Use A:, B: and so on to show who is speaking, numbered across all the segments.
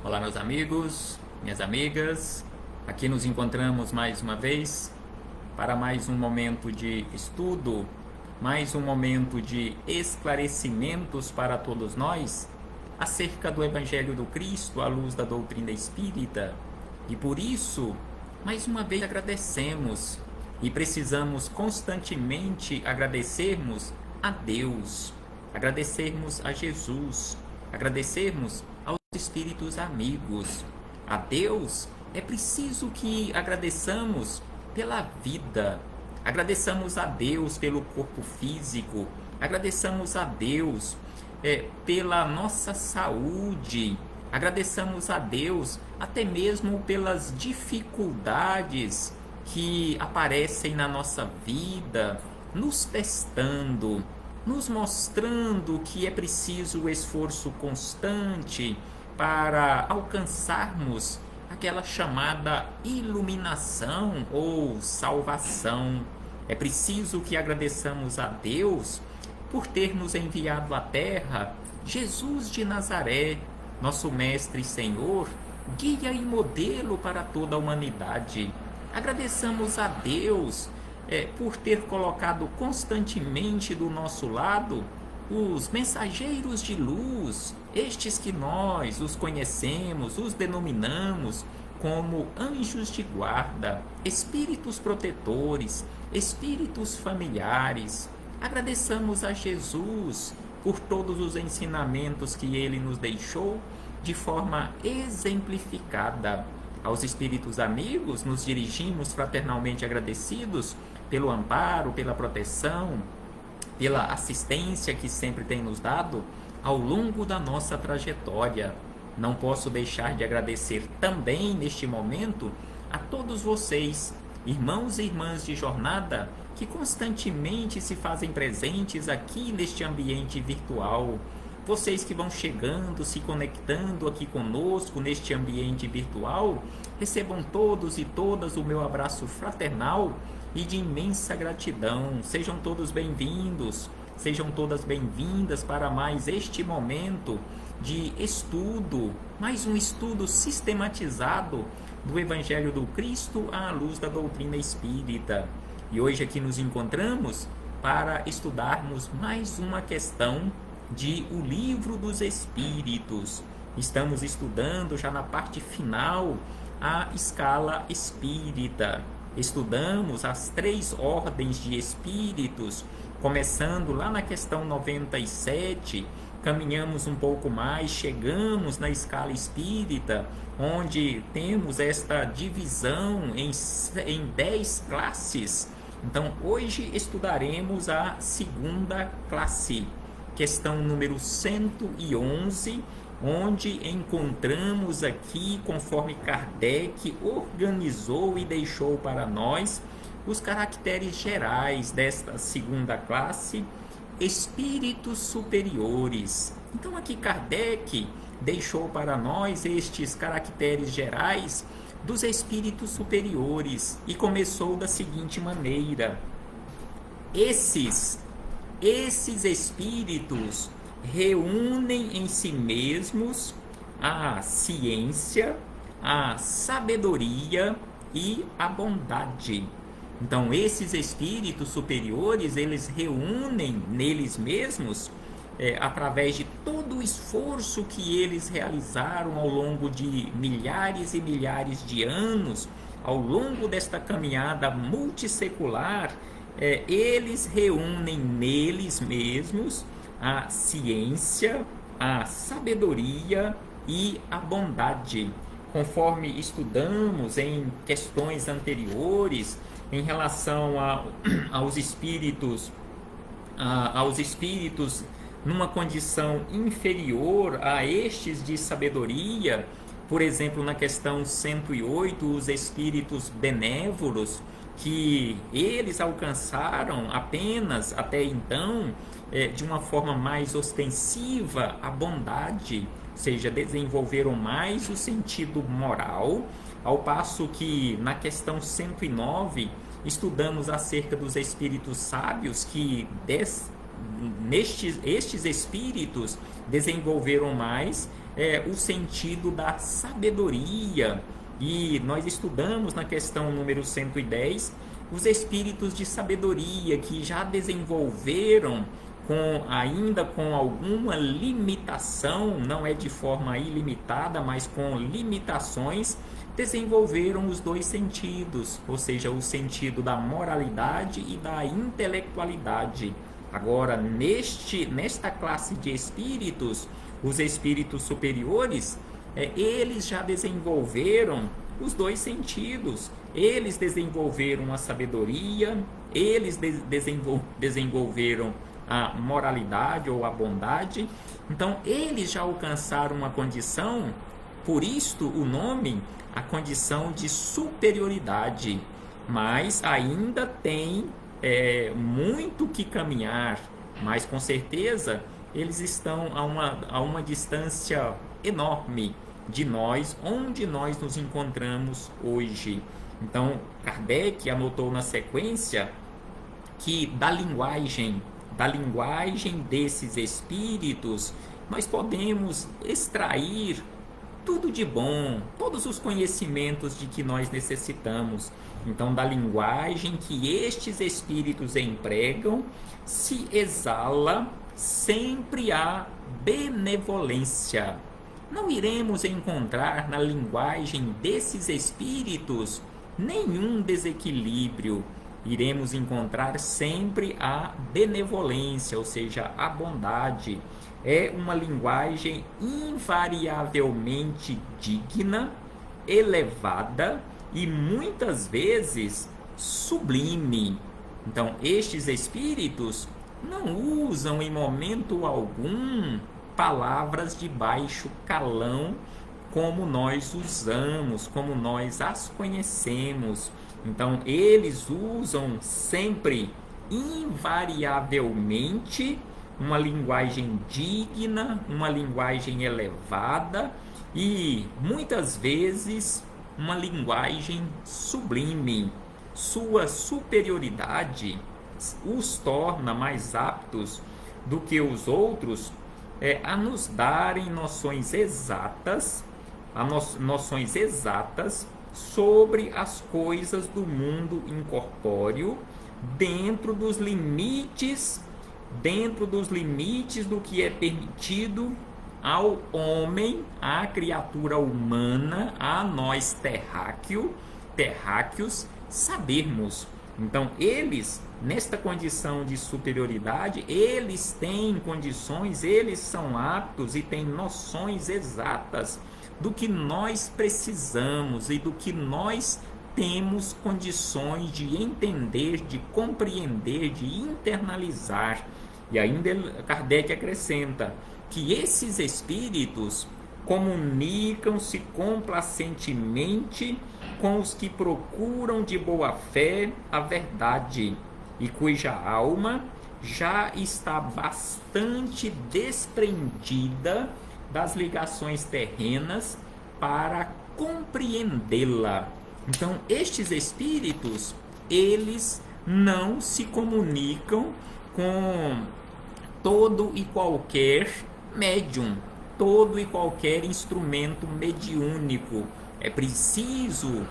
A: Olá, meus amigos, minhas amigas. Aqui nos encontramos mais uma vez para mais um momento de estudo, mais um momento de esclarecimentos para todos nós acerca do Evangelho do Cristo à luz da doutrina espírita. E por isso, mais uma vez agradecemos e precisamos constantemente agradecermos a Deus, agradecermos a Jesus, agradecermos aos espíritos amigos. A Deus é preciso que agradeçamos pela vida, agradeçamos a Deus pelo corpo físico, agradeçamos a Deus pela nossa saúde, agradeçamos a Deus até mesmo pelas dificuldades que aparecem na nossa vida, nos testando, nos mostrando que é preciso esforço constante para alcançarmos aquela chamada iluminação ou salvação. É preciso que agradeçamos a Deus por ter nos enviado à Terra Jesus de Nazaré, nosso Mestre e Senhor, guia e modelo para toda a humanidade. Agradeçamos a Deus por ter colocado constantemente do nosso lado os mensageiros de luz, estes que nós os conhecemos, os denominamos como anjos de guarda, espíritos protetores, espíritos familiares. Agradeçamos a Jesus por todos os ensinamentos que ele nos deixou de forma exemplificada. Aos espíritos amigos, nos dirigimos fraternalmente agradecidos pelo amparo, pela proteção, pela assistência que sempre tem nos dado ao longo da nossa trajetória. Não posso deixar de agradecer também neste momento a todos vocês, irmãos e irmãs de jornada, que constantemente se fazem presentes aqui neste ambiente virtual. Vocês que vão chegando, se conectando aqui conosco neste ambiente virtual, recebam todos e todas o meu abraço fraternal e de imensa gratidão. Sejam todos bem-vindos, sejam todas bem-vindas para mais este momento de estudo, mais um estudo sistematizado do Evangelho do Cristo à luz da doutrina espírita. E hoje aqui nos encontramos para estudarmos mais uma questão de O Livro dos Espíritos. Estamos estudando já na parte final a escala espírita. Estudamos as 3 ordens de espíritos, começando lá na questão 97, caminhamos um pouco mais, chegamos na escala espírita, onde temos esta divisão em 10 classes. Então, hoje estudaremos a segunda classe, questão número 111, onde encontramos aqui, conforme Kardec organizou e deixou para nós, os caracteres gerais desta segunda classe, espíritos superiores. Então aqui Kardec deixou para nós estes caracteres gerais dos espíritos superiores e começou da seguinte maneira: esses espíritos reúnem em si mesmos a ciência, a sabedoria e a bondade. Então, esses espíritos superiores, eles reúnem neles mesmos, através de todo o esforço que eles realizaram ao longo de milhares e milhares de anos, ao longo desta caminhada multissecular, eles reúnem neles mesmos a ciência, a sabedoria e a bondade. Conforme estudamos em questões anteriores, em relação aos espíritos numa condição inferior a estes de sabedoria, por exemplo, na questão 108, os espíritos benévolos, que eles alcançaram apenas até então, de uma forma mais ostensiva, a bondade, ou seja, desenvolveram mais o sentido moral, ao passo que na questão 109 estudamos acerca dos espíritos sábios, que estes espíritos desenvolveram mais o sentido da sabedoria. E nós estudamos na questão número 110 os espíritos de sabedoria que já desenvolveram ainda com alguma limitação, não é de forma ilimitada, mas com limitações, desenvolveram os dois sentidos, ou seja, o sentido da moralidade e da intelectualidade. Agora, nesta classe de espíritos, os espíritos superiores, eles já desenvolveram os dois sentidos. Eles desenvolveram a sabedoria, eles desenvolveram a moralidade ou a bondade. Então, eles já alcançaram uma condição, por isto o nome, a condição de superioridade. Mas ainda tem muito que caminhar, mas com certeza eles estão a uma distância enorme de nós, onde nós nos encontramos hoje. Então, Kardec anotou na sequência que da linguagem desses espíritos, nós podemos extrair tudo de bom, todos os conhecimentos de que nós necessitamos. Então, da linguagem que estes espíritos empregam, se exala sempre a benevolência. Não iremos encontrar na linguagem desses espíritos nenhum desequilíbrio. Iremos encontrar sempre a benevolência, ou seja, a bondade. É uma linguagem invariavelmente digna, elevada e muitas vezes sublime. Então, estes espíritos não usam em momento algum palavras de baixo calão como nós usamos, como nós as conhecemos. Então, eles usam sempre, invariavelmente, uma linguagem digna, uma linguagem elevada e, muitas vezes, uma linguagem sublime. Sua superioridade os torna mais aptos do que os outros a nos darem noções exatas sobre as coisas do mundo incorpóreo, dentro dos limites do que é permitido ao homem, à criatura humana, a nós terráqueos, sabermos. Então, eles, nesta condição de superioridade, eles têm condições, eles são aptos e têm noções exatas do que nós precisamos e do que nós temos condições de entender, de compreender, de internalizar. E ainda Kardec acrescenta que esses espíritos comunicam-se complacentemente com os que procuram de boa fé a verdade e cuja alma já está bastante desprendida das ligações terrenas para compreendê-la. Então, estes espíritos, eles não se comunicam com todo e qualquer médium, todo e qualquer instrumento mediúnico. É preciso,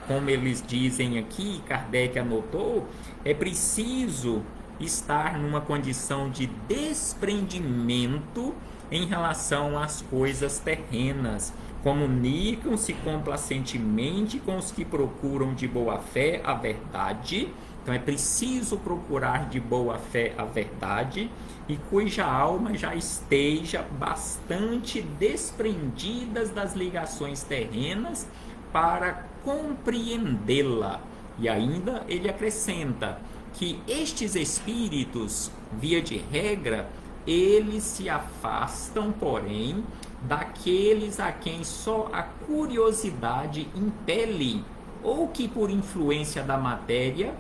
A: como eles dizem aqui, Kardec anotou, é preciso estar numa condição de desprendimento em relação às coisas terrenas. Comunicam-se complacentemente com os que procuram de boa fé a verdade. Então é preciso procurar de boa fé a verdade e cuja alma já esteja bastante desprendidas das ligações terrenas para compreendê-la. E ainda ele acrescenta que estes espíritos, via de regra, eles se afastam, porém, daqueles a quem só a curiosidade impele ou que por influência da matéria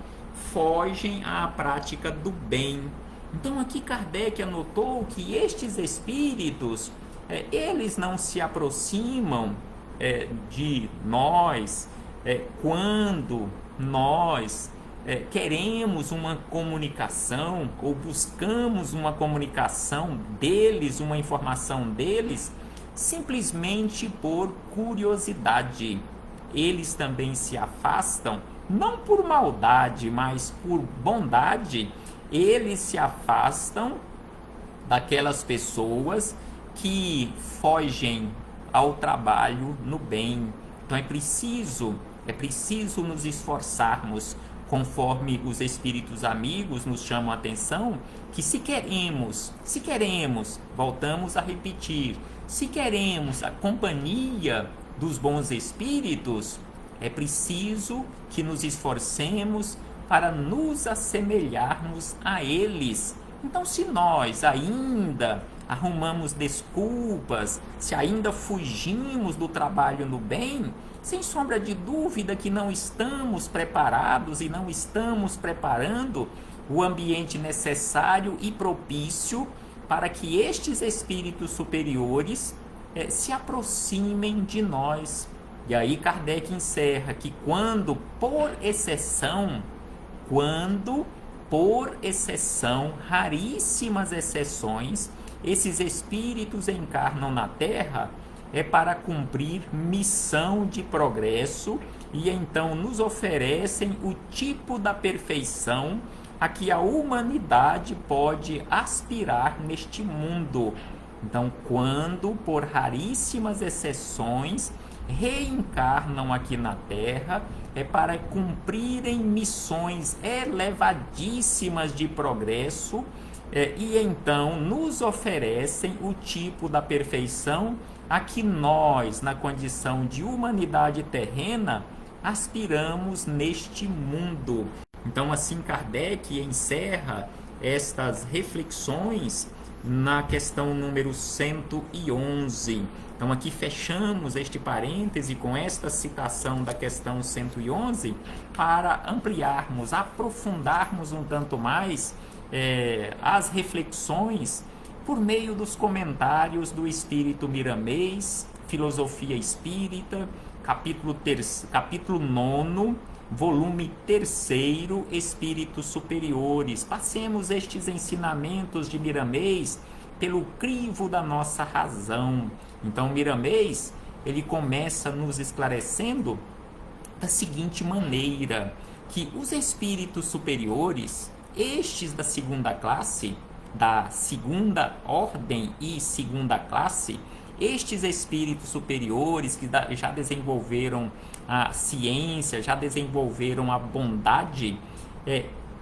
A: fogem à prática do bem. Então aqui Kardec anotou que estes espíritos, eles não se aproximam de nós quando nós queremos uma comunicação ou buscamos uma comunicação deles, uma informação deles, simplesmente por curiosidade. Eles também se afastam, não por maldade, mas por bondade. Eles se afastam daquelas pessoas que fogem ao trabalho no bem. Então é preciso nos esforçarmos, conforme os espíritos amigos nos chamam a atenção, que se queremos, voltamos a repetir, se queremos a companhia dos bons espíritos, é preciso que nos esforcemos para nos assemelharmos a eles. Então, se nós ainda arrumamos desculpas, se ainda fugimos do trabalho no bem, sem sombra de dúvida que não estamos preparados e não estamos preparando o ambiente necessário e propício para que estes espíritos superiores se aproximem de nós. E aí Kardec encerra que quando por exceção, raríssimas exceções, esses espíritos encarnam na Terra, é para cumprir missão de progresso e então nos oferecem o tipo da perfeição a que a humanidade pode aspirar neste mundo. Então, quando, por raríssimas exceções, reencarnam aqui na Terra, é para cumprirem missões elevadíssimas de progresso e então nos oferecem o tipo da perfeição a que nós, na condição de humanidade terrena, aspiramos neste mundo. Então, assim, Kardec encerra estas reflexões na questão número 111. Então, aqui fechamos este parêntese com esta citação da questão 111 para ampliarmos, aprofundarmos um tanto mais as reflexões por meio dos comentários do Espírito Miramês, Filosofia Espírita, capítulo 9, volume 3º, Espíritos Superiores. Passemos estes ensinamentos de Miramês pelo crivo da nossa razão. Então, Miramês, ele começa nos esclarecendo da seguinte maneira, que os espíritos superiores, estes da segunda classe, da segunda ordem e segunda classe, estes espíritos superiores que já desenvolveram a ciência, já desenvolveram a bondade,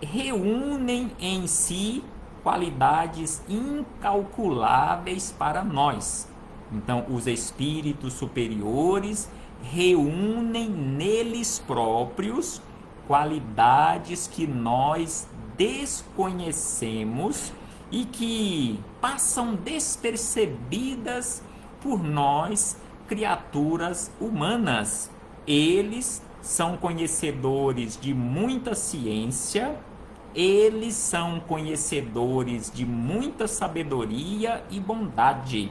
A: reúnem em si qualidades incalculáveis para nós. Então, os espíritos superiores reúnem neles próprios qualidades que nós desconhecemos e que passam despercebidas por nós, criaturas humanas. Eles são conhecedores de muita ciência, eles são conhecedores de muita sabedoria e bondade,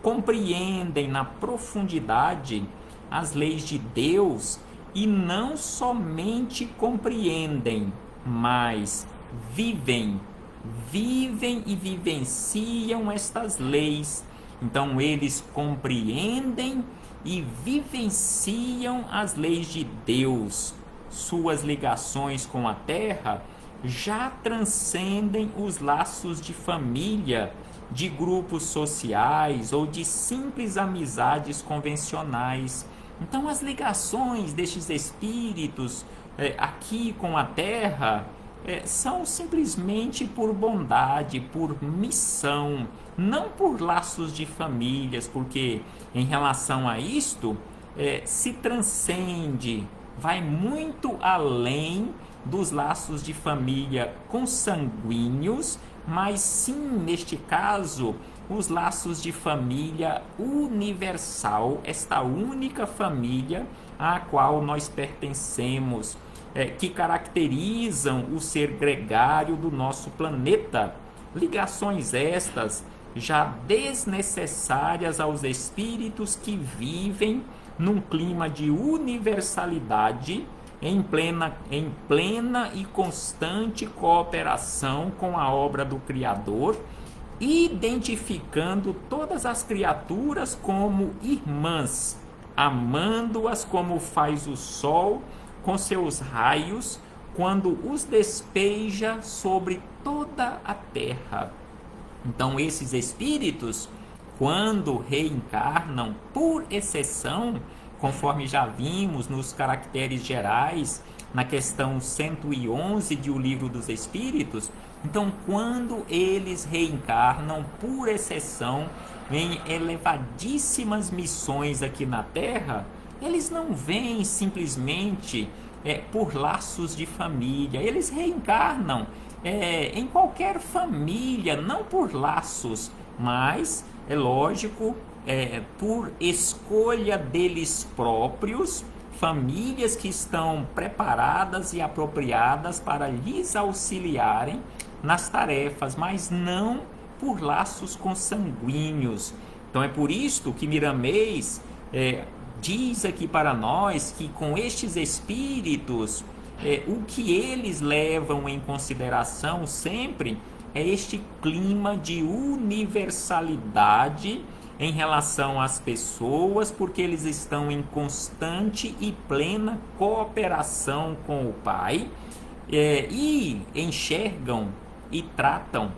A: compreendem na profundidade as leis de Deus e não somente compreendem, mas vivem e vivenciam estas leis. Então eles compreendem e vivenciam as leis de Deus. Suas ligações com a terra já transcendem os laços de família, de grupos sociais ou de simples amizades convencionais. Então as ligações destes espíritos aqui com a terra são simplesmente por bondade, por missão, não por laços de famílias, porque em relação a isto se transcende, vai muito além dos laços de família consanguíneos, mas sim, neste caso, os laços de família universal, esta única família à qual nós pertencemos, que caracterizam o ser gregário do nosso planeta. Ligações estas já desnecessárias aos espíritos que vivem num clima de universalidade, em plena e constante cooperação com a obra do Criador, identificando todas as criaturas como irmãs, amando-as como faz o sol com seus raios, quando os despeja sobre toda a terra. Então, esses espíritos, quando reencarnam, por exceção, conforme já vimos nos caracteres gerais, na questão 111 de O Livro dos Espíritos, então, quando eles reencarnam, por exceção, em elevadíssimas missões aqui na Terra, eles não vêm simplesmente por laços de família, eles reencarnam em qualquer família, não por laços, mas, é lógico, por escolha deles próprios, famílias que estão preparadas e apropriadas para lhes auxiliarem nas tarefas, mas não por laços consanguíneos. Então é por isto que Miramês diz aqui para nós que com estes espíritos, o que eles levam em consideração sempre é este clima de universalidade em relação às pessoas, porque eles estão em constante e plena cooperação com o Pai, e enxergam e tratam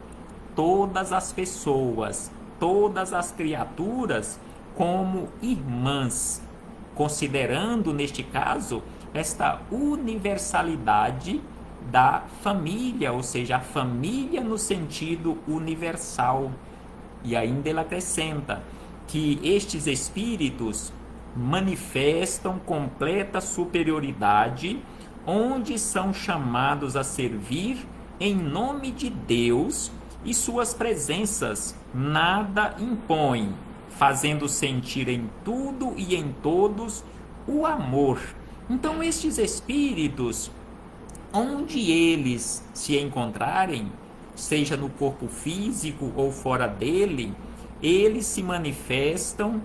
A: todas as pessoas, todas as criaturas como irmãs, considerando neste caso esta universalidade da família, ou seja, a família no sentido universal. E ainda ele acrescenta que estes espíritos manifestam completa superioridade, onde são chamados a servir em nome de Deus, e suas presenças nada impõem, fazendo sentir em tudo e em todos o amor. Então estes espíritos, onde eles se encontrarem, seja no corpo físico ou fora dele, eles se manifestam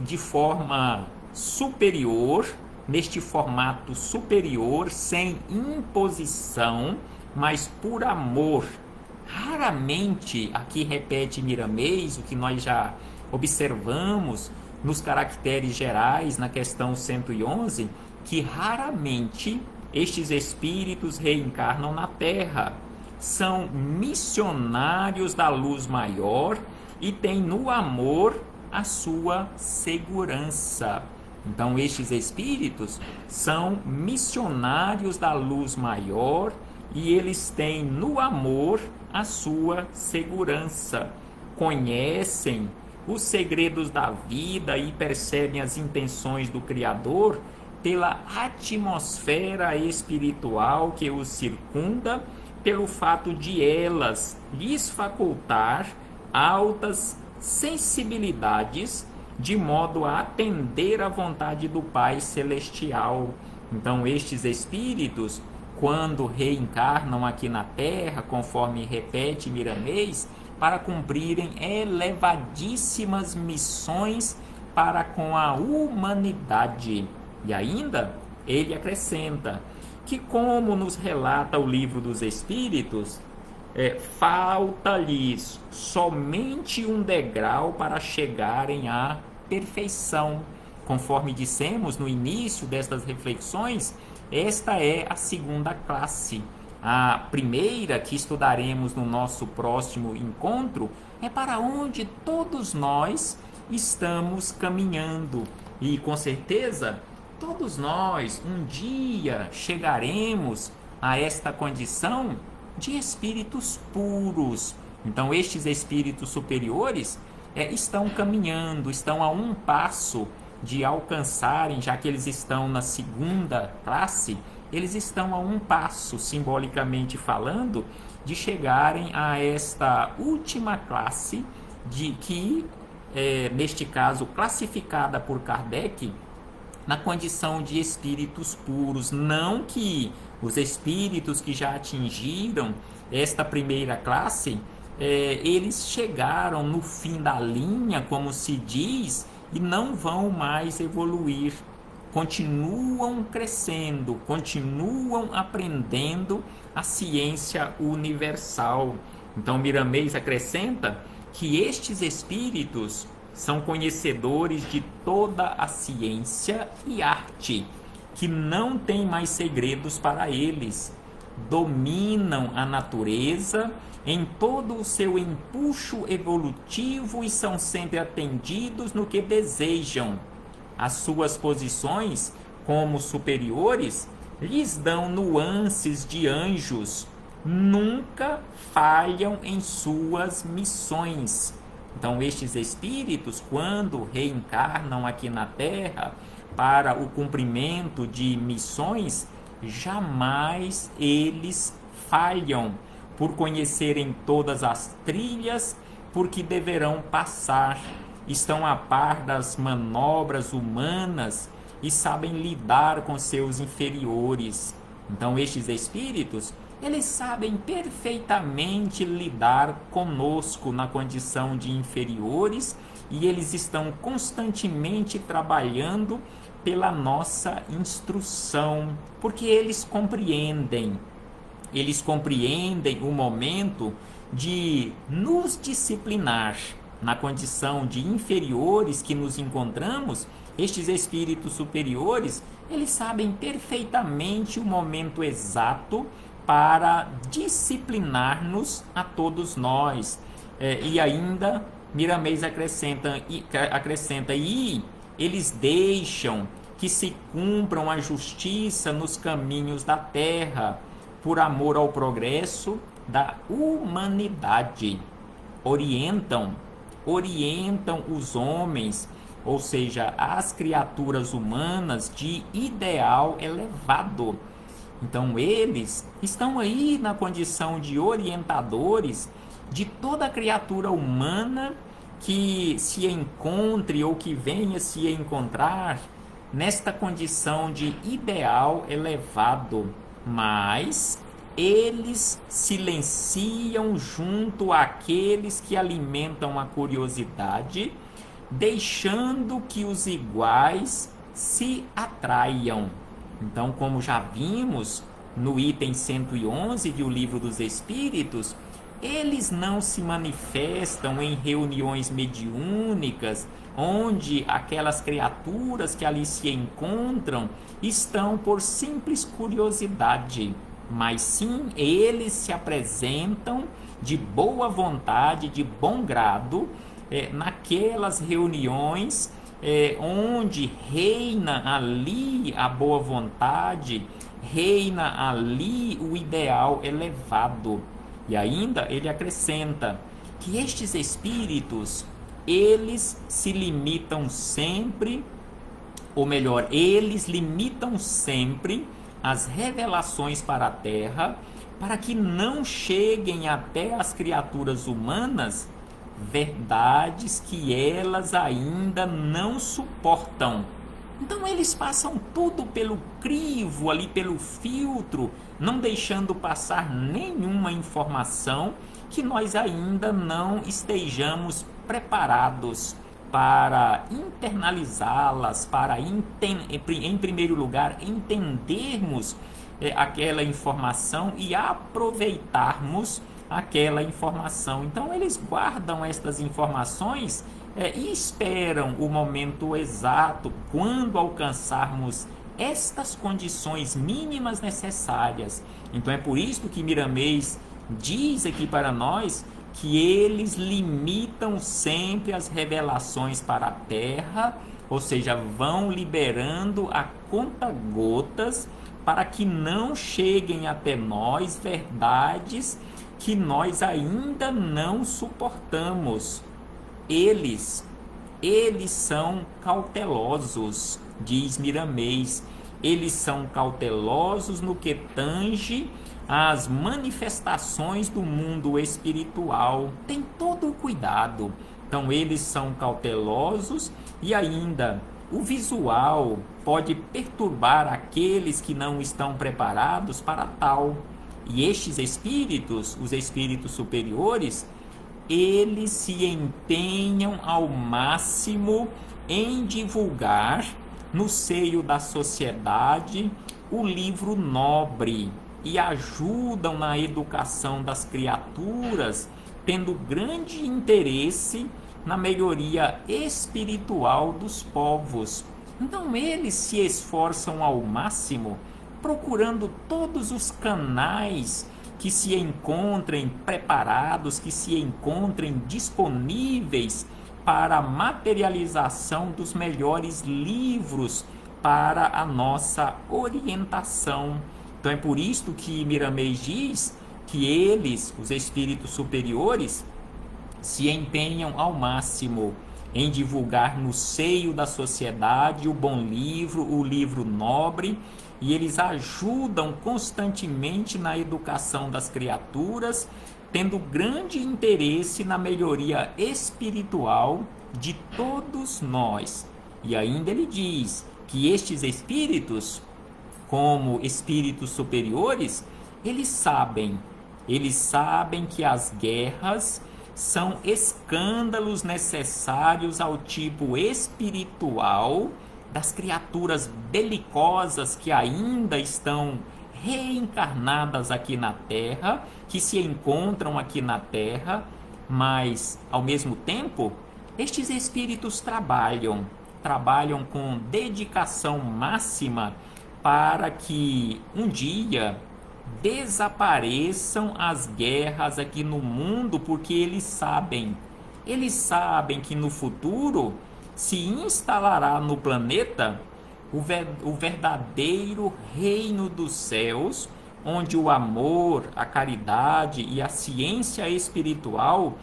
A: de forma superior, neste formato superior, sem imposição, mas por amor. Raramente, aqui repete Miramês, o que nós já observamos nos caracteres gerais, na questão 111, que raramente estes espíritos reencarnam na Terra. São missionários da luz maior e têm no amor a sua segurança. Então, estes espíritos são missionários da luz maior e eles têm no amor a sua segurança. Conhecem os segredos da vida e percebem as intenções do Criador pela atmosfera espiritual que os circunda, pelo fato de elas lhes facultar altas sensibilidades, de modo a atender à vontade do Pai Celestial. Então, estes espíritos, quando reencarnam aqui na Terra, conforme repete Miramês, para cumprirem elevadíssimas missões para com a humanidade. E ainda, ele acrescenta que, como nos relata o Livro dos Espíritos, falta-lhes somente um degrau para chegarem à perfeição. Conforme dissemos no início destas reflexões, esta é a segunda classe. A primeira, que estudaremos no nosso próximo encontro, é para onde todos nós estamos caminhando. E com certeza, todos nós um dia chegaremos a esta condição de espíritos puros. Então, estes espíritos superiores estão caminhando, estão a um passo de alcançarem, já que eles estão na segunda classe, eles estão a um passo, simbolicamente falando, de chegarem a esta última classe, de que, neste caso, classificada por Kardec, na condição de espíritos puros. Não que os espíritos que já atingiram esta primeira classe, eles chegaram no fim da linha, como se diz, e não vão mais evoluir. Continuam crescendo, continuam aprendendo a ciência universal. Então Miramês acrescenta que estes espíritos são conhecedores de toda a ciência e arte, que não tem mais segredos para eles, dominam a natureza em todo o seu empuxo evolutivo e são sempre atendidos no que desejam. As suas posições como superiores lhes dão nuances de anjos, nunca falham em suas missões. Então, estes espíritos, quando reencarnam aqui na Terra para o cumprimento de missões, jamais eles falham, por conhecerem todas as trilhas por que deverão passar, estão a par das manobras humanas e sabem lidar com seus inferiores. Então, estes espíritos, eles sabem perfeitamente lidar conosco na condição de inferiores e eles estão constantemente trabalhando pela nossa instrução, porque eles compreendem o momento de nos disciplinar. Na condição de inferiores que nos encontramos, estes espíritos superiores, eles sabem perfeitamente o momento exato para disciplinar-nos a todos nós. E ainda Miramês acrescenta, e eles deixam que se cumpram a justiça nos caminhos da terra, por amor ao progresso da humanidade. Orientam os homens, ou seja, as criaturas humanas de ideal elevado. Então eles estão aí na condição de orientadores de toda criatura humana que se encontre ou que venha se encontrar nesta condição de ideal elevado. Mas eles silenciam junto àqueles que alimentam a curiosidade, deixando que os iguais se atraiam. Então, como já vimos no item 111 do Livro dos Espíritos, eles não se manifestam em reuniões mediúnicas, onde aquelas criaturas que ali se encontram estão por simples curiosidade, mas sim eles se apresentam de boa vontade, de bom grado, naquelas reuniões onde reina ali a boa vontade, reina ali o ideal elevado. E ainda ele acrescenta que estes espíritos, eles se limitam sempre, ou melhor, eles limitam sempre as revelações para a Terra, para que não cheguem até as criaturas humanas verdades que elas ainda não suportam. Então eles passam tudo pelo crivo, ali pelo filtro, não deixando passar nenhuma informação que nós ainda não estejamos preparados para internalizá-las, para, em primeiro lugar, entendermos aquela informação e aproveitarmos aquela informação. Então eles guardam estas informações e esperam o momento exato, quando alcançarmos estas condições mínimas necessárias. Então é por isso que Miramês diz aqui para nós que eles limitam sempre as revelações para a Terra, ou seja, vão liberando a conta-gotas para que não cheguem até nós verdades que nós ainda não suportamos. Eles são cautelosos, diz Miramês. Eles são cautelosos no que tange às manifestações do mundo espiritual. Tem todo o cuidado. Então eles são cautelosos e ainda o visual pode perturbar aqueles que não estão preparados para tal. E estes espíritos, os espíritos superiores, eles se empenham ao máximo em divulgar no seio da sociedade o livro nobre, e ajudam na educação das criaturas, tendo grande interesse na melhoria espiritual dos povos. Então eles se esforçam ao máximo, procurando todos os canais que se encontrem preparados, que se encontrem disponíveis para a materialização dos melhores livros para a nossa orientação. Então é por isto que Miramês diz que eles, os espíritos superiores, se empenham ao máximo em divulgar no seio da sociedade o bom livro, o livro nobre, e eles ajudam constantemente na educação das criaturas, tendo grande interesse na melhoria espiritual de todos nós. E ainda ele diz que estes espíritos, como espíritos superiores, eles sabem que as guerras são escândalos necessários ao tipo espiritual das criaturas belicosas que ainda estão reencarnadas aqui na Terra, que se encontram aqui na Terra, mas ao mesmo tempo, estes espíritos trabalham com dedicação máxima para que um dia desapareçam as guerras aqui no mundo, porque eles sabem que no futuro se instalará no planeta o verdadeiro reino dos céus, onde o amor, a caridade e a ciência espiritual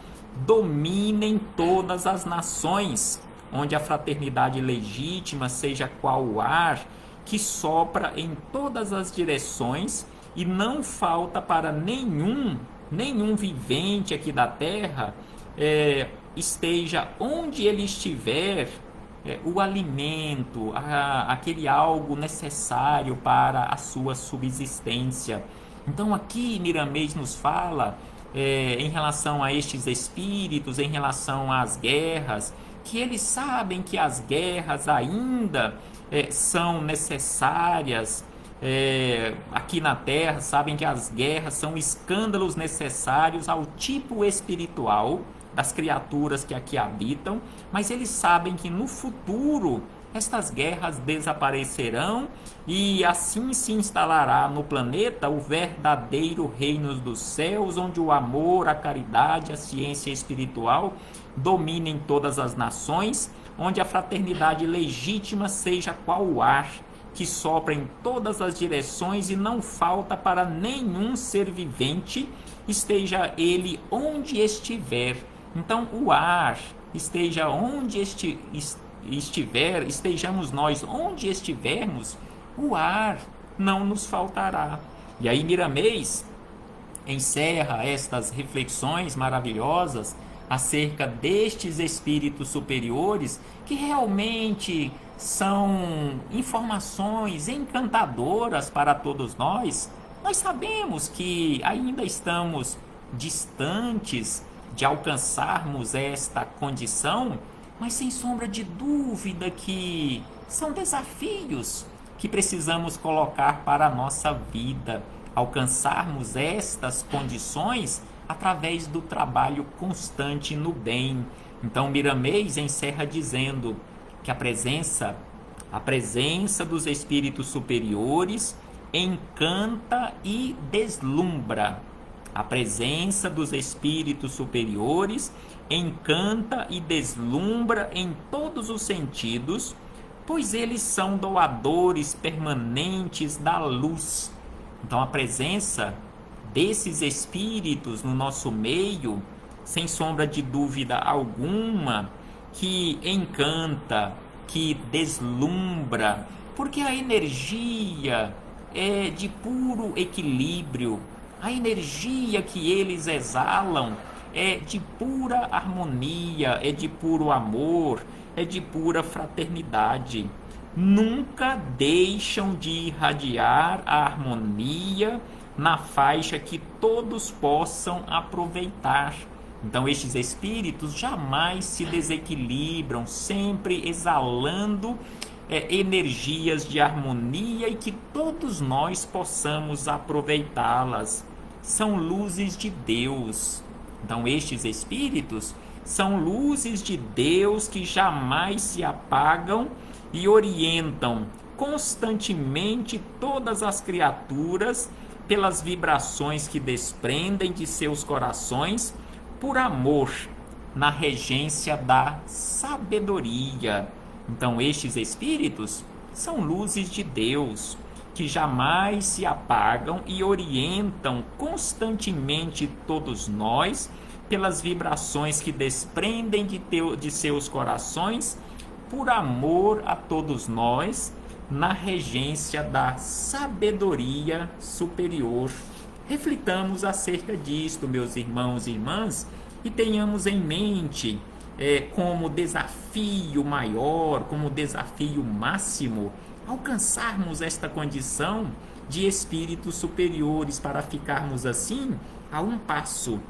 A: dominem todas as nações, onde a fraternidade legítima seja qual o ar que sopra em todas as direções e não falta para nenhum vivente aqui da Terra, esteja onde ele estiver, o alimento, aquele algo necessário para a sua subsistência. Então aqui Miramês nos fala em relação a estes espíritos, em relação às guerras, que eles sabem que as guerras ainda são necessárias aqui na Terra, sabem que as guerras são escândalos necessários ao tipo espiritual das criaturas que aqui habitam, mas eles sabem que no futuro estas guerras desaparecerão e assim se instalará no planeta o verdadeiro reino dos céus, onde o amor, a caridade, a ciência espiritual dominem todas as nações, onde a fraternidade legítima seja qual o ar que sopra em todas as direções e não falta para nenhum ser vivente, esteja ele onde estiver. Então o ar esteja onde estiver, estejamos nós onde estivermos, o ar não nos faltará. E aí Miramês encerra estas reflexões maravilhosas acerca destes espíritos superiores, que realmente são informações encantadoras para todos nós. Nós sabemos que ainda estamos distantes de alcançarmos esta condição, mas sem sombra de dúvida que são desafios que precisamos colocar para a nossa vida, alcançarmos estas condições através do trabalho constante no bem. Então Miramês encerra dizendo que a presença dos espíritos superiores encanta e deslumbra. A presença dos espíritos superiores encanta e deslumbra em todos os sentidos, pois eles são doadores permanentes da luz. Então a presença desses espíritos no nosso meio, sem sombra de dúvida alguma, que encanta, que deslumbra, porque a energia é de puro equilíbrio, a energia que eles exalam é de pura harmonia, é de puro amor, é de pura fraternidade. Nunca deixam de irradiar a harmonia na faixa que todos possam aproveitar. Então estes espíritos jamais se desequilibram, sempre exalando energias de harmonia e que todos nós possamos aproveitá-las. São luzes de Deus. Então, estes espíritos são luzes de Deus que jamais se apagam e orientam constantemente todas as criaturas pelas vibrações que desprendem de seus corações por amor, na regência da sabedoria. Então, estes espíritos são luzes de Deus que jamais se apagam e orientam constantemente todos nós pelas vibrações que desprendem de seus corações por amor a todos nós, na regência da sabedoria superior. Reflitamos acerca disto, meus irmãos e irmãs, e tenhamos em mente como desafio maior, como desafio máximo, alcançarmos esta condição de espíritos superiores para ficarmos assim a um passo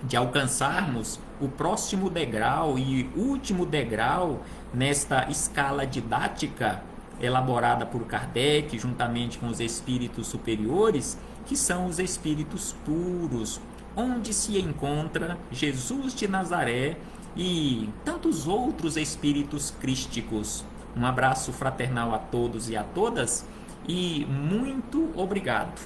A: de alcançarmos o próximo degrau e último degrau nesta escala didática elaborada por Kardec juntamente com os espíritos superiores, que são os espíritos puros, onde se encontra Jesus de Nazaré e tantos outros espíritos crísticos. Um abraço fraternal a todos e a todas e muito obrigado.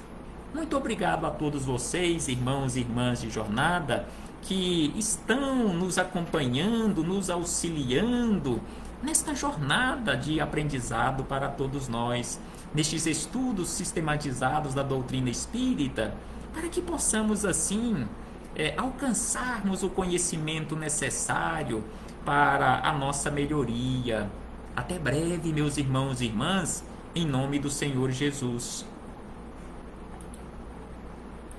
A: Muito obrigado a todos vocês, irmãos e irmãs de jornada, que estão nos acompanhando, nos auxiliando nesta jornada de aprendizado para todos nós, nestes estudos sistematizados da doutrina espírita, para que possamos assim alcançarmos o conhecimento necessário para a nossa melhoria. Até breve, meus irmãos e irmãs, em nome do Senhor Jesus.